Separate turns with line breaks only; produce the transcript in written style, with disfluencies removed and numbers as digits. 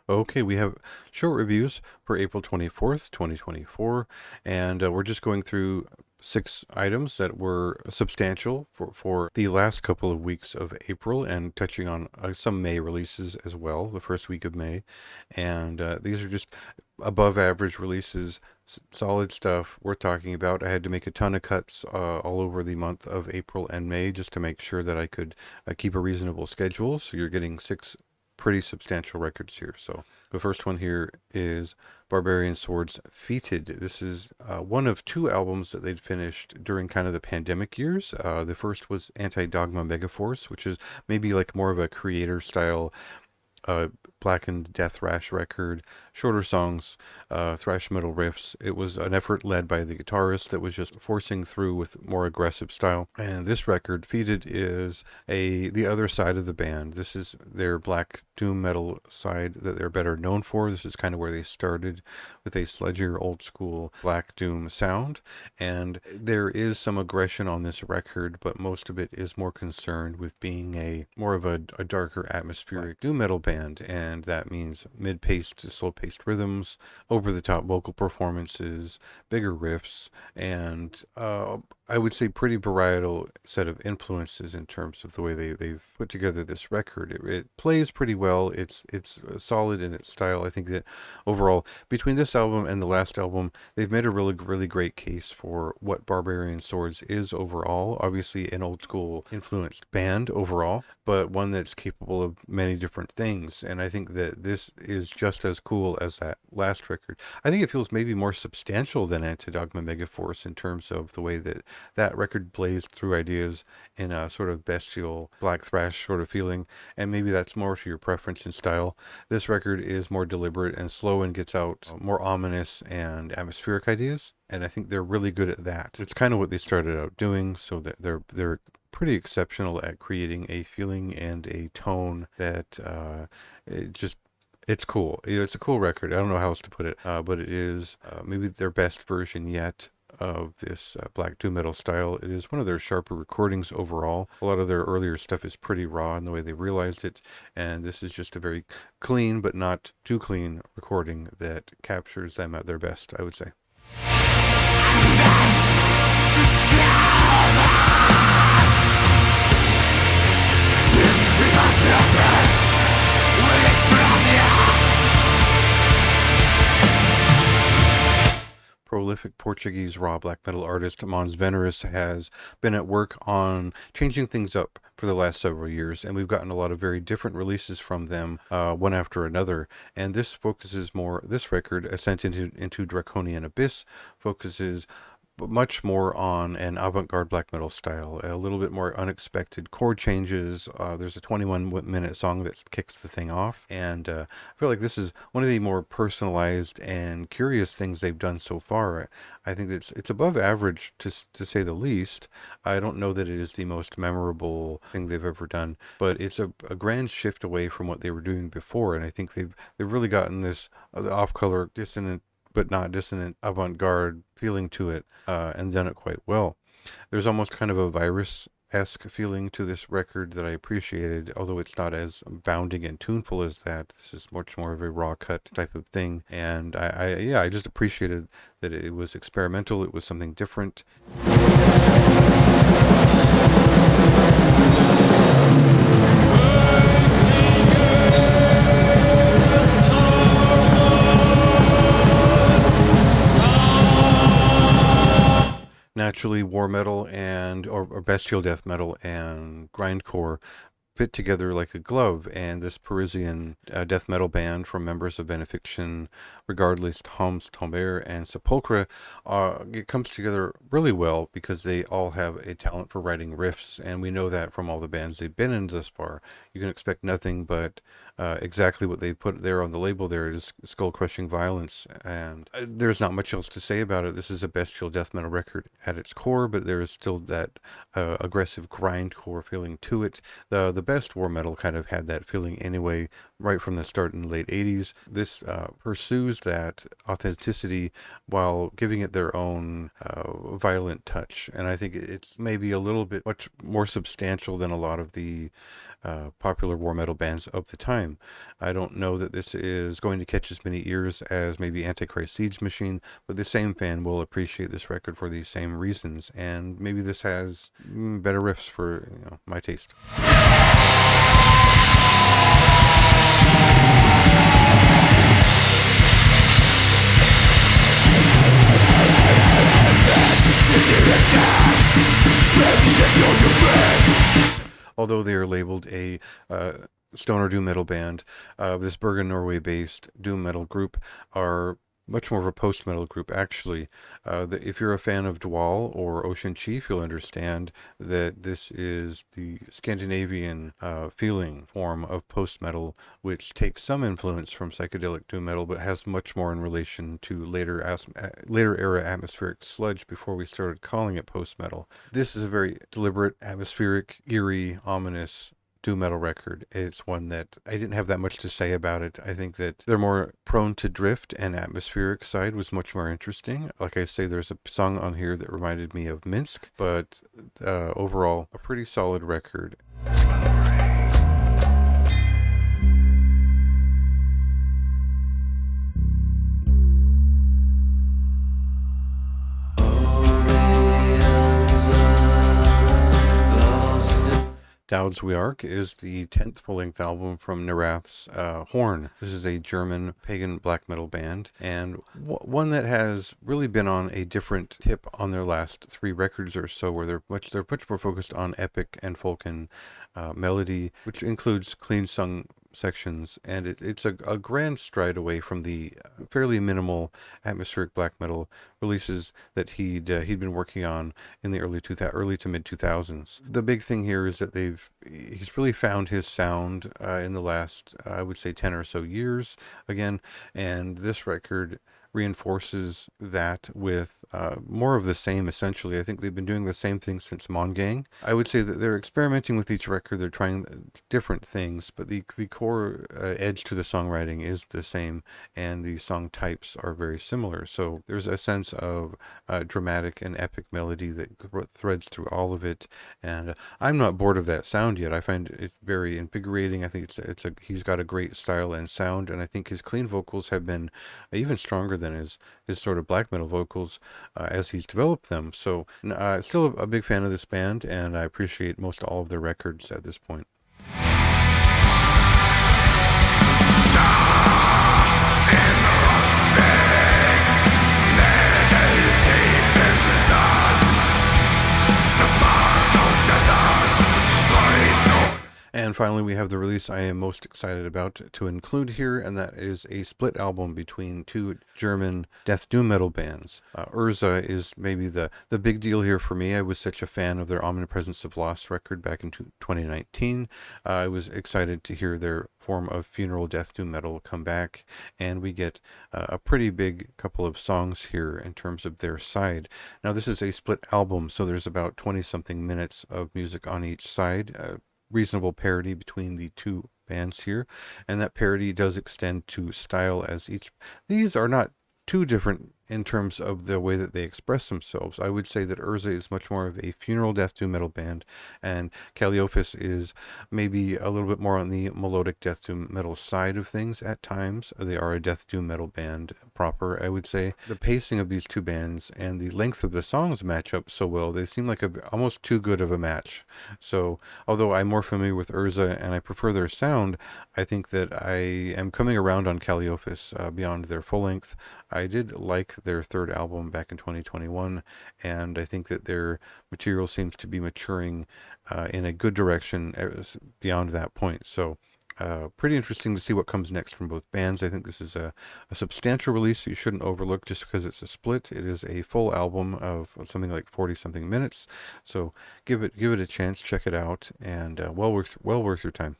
Okay, we have short reviews for April 24th, 2024, and we're just going through 6 items that were substantial for the last couple of weeks of April and touching on some May releases as well, the first week of May. And these are just above average releases, solid stuff worth talking about. I had to make a ton of cuts all over the month of April and May just to make sure that I could keep a reasonable schedule. So you're getting 6 pretty substantial records here. So the first one here is Barbarian Swords Feated. This is one of 2 albums that they'd finished during kind of the pandemic years. The first was Anti-Dogma Megaforce, which is maybe like more of a creator style uh, Blackened Death Thrash record, shorter songs, thrash metal riffs. It was an effort led by the guitarist that was just forcing through with more aggressive style. And this record, Feated, is the other side of the band. This is their black doom metal side that they're better known for. This is kind of where they started with a sludgier, old school black doom sound. And there is some aggression on this record, but most of it is more concerned with being a more of a darker atmospheric doom metal band. And that means mid-paced to slow-paced rhythms, over-the-top vocal performances, bigger riffs, and I would say pretty varietal set of influences in terms of the way they've put together this record. It plays pretty well. It's solid in its style. I think that overall, between this album and the last album, they've made a really great case for what Barbarian Swords is overall. Obviously, an old school influenced band overall, but one that's capable of many different things. And I think that this is just as cool as that last record. I think it feels maybe more substantial than Antidogma Megaforce in terms of the way that that record blazed through ideas in a sort of bestial black thrash sort of feeling, and maybe that's more to your preference in style. This record is more deliberate and slow and gets out more ominous and atmospheric ideas, and I think they're really good at that. It's kind of what they started out doing, so that they're pretty exceptional at creating a feeling and a tone that it just it's cool. It's a cool record. I don't know how else to put it, but it is maybe their best version yet of this black doom metal style. It is one of their sharper recordings overall. A lot of their earlier stuff is pretty raw in the way they realized it, and this is just a very clean but not too clean recording that captures them at their best, I would say. Prolific Portuguese raw black metal artist Mons Veneris has been at work on changing things up for the last several years, and we've gotten a lot of very different releases from them, one after another. And this record, Ascent into Draconian Abyss, focuses much more on an avant-garde black metal style, a little bit more unexpected chord changes. There's a 21-minute song that kicks the thing off, and I feel like this is one of the more personalized and curious things they've done so far. I think it's above average to say the least. I don't know that it is the most memorable thing they've ever done, but it's a grand shift away from what they were doing before, and I think they've really gotten this off-color, dissonant but not dissonant avant-garde feeling to it, and done it quite well. There's almost kind of a virus-esque feeling to this record that I appreciated, although it's not as bounding and tuneful as that. This is much more of a raw cut type of thing, and I just appreciated that it was experimental. It was something different. Naturally, war metal or bestial death metal and grindcore fit together like a glove, and this Parisian death metal band from members of Benefiction, Regardless, Toms Tomber, and Sepulchre, it comes together really well because they all have a talent for writing riffs, and we know that from all the bands they've been in thus far. You can expect nothing but exactly what they put there on the label. There is skull-crushing violence, and there's not much else to say about it. This is a bestial death metal record at its core, but there is still that aggressive grindcore feeling to it. The best war metal kind of had that feeling anyway, right from the start in the late 80s. This pursues that authenticity while giving it their own violent touch. And I think it's maybe a little bit much more substantial than a lot of the popular war metal bands of the time. I don't know that this is going to catch as many ears as maybe Antichrist Siege Machine, but the same fan will appreciate this record for these same reasons. And maybe this has better riffs for my taste. Although they are labeled a stoner doom metal band, this Bergen, Norway-based doom metal group are much more of a post-metal group, actually. If you're a fan of Dwal or Ocean Chief, you'll understand that this is the Scandinavian feeling form of post-metal, which takes some influence from psychedelic doom metal, but has much more in relation to later era atmospheric sludge before we started calling it post-metal. This is a very deliberate, atmospheric, eerie, ominous doom metal record. It's one that I didn't have that much to say about it. I think that they're more prone to drift, and atmospheric side was much more interesting. Like I say, there's a song on here that reminded me of Minsk, but overall, a pretty solid record. Dowd's We Ark is the 10th full-length album from Nerath's Horn. This is a German pagan black metal band, and one that has really been on a different tip on their last 3 records or so, where they're much more focused on epic and folk and melody, which includes clean sung sections, and it's a grand stride away from the fairly minimal atmospheric black metal releases that he'd been working on in the early to mid 2000s. The big thing here is that he's really found his sound in the last I would say 10 or so years again, and this record reinforces that with more of the same, essentially. I think they've been doing the same thing since Mongang. I would say that they're experimenting with each record. They're trying different things, but the core edge to the songwriting is the same, and the song types are very similar. So there's a sense of dramatic and epic melody that threads through all of it, and I'm not bored of that sound yet. I find it very invigorating. I think he's got a great style and sound, and I think his clean vocals have been even stronger than his sort of black metal vocals as he's developed them. So still a big fan of this band, and I appreciate most all of their records at this point. And finally, we have the release I am most excited about to include here, and that is a split album between 2 German death doom metal bands. Urza is maybe the big deal here for me. I was such a fan of their Omnipresence of Loss record back in 2019. I was excited to hear their form of funeral death doom metal come back, and we get a pretty big couple of songs here in terms of their side. Now, this is a split album, so there's about 20-something minutes of music on each side. Reasonable parity between the 2 bands here, and that parity does extend to style, as these are not too different in terms of the way that they express themselves. I would say that Urza is much more of a funeral death doom metal band, and Calliophis is maybe a little bit more on the melodic death doom metal side of things at times. They are a death doom metal band proper, I would say. The pacing of these 2 bands and the length of the songs match up so well. They seem like almost too good of a match. So although I'm more familiar with Urza and I prefer their sound, I think that I am coming around on Calliophis beyond their full length. I did like their 3rd album back in 2021, and I think that their material seems to be maturing in a good direction beyond that point. So pretty interesting to see what comes next from both bands. I think this is a substantial release you shouldn't overlook just because it's a split. It is a full album of something like 40-something minutes. So give it a chance, check it out, and well worth your time.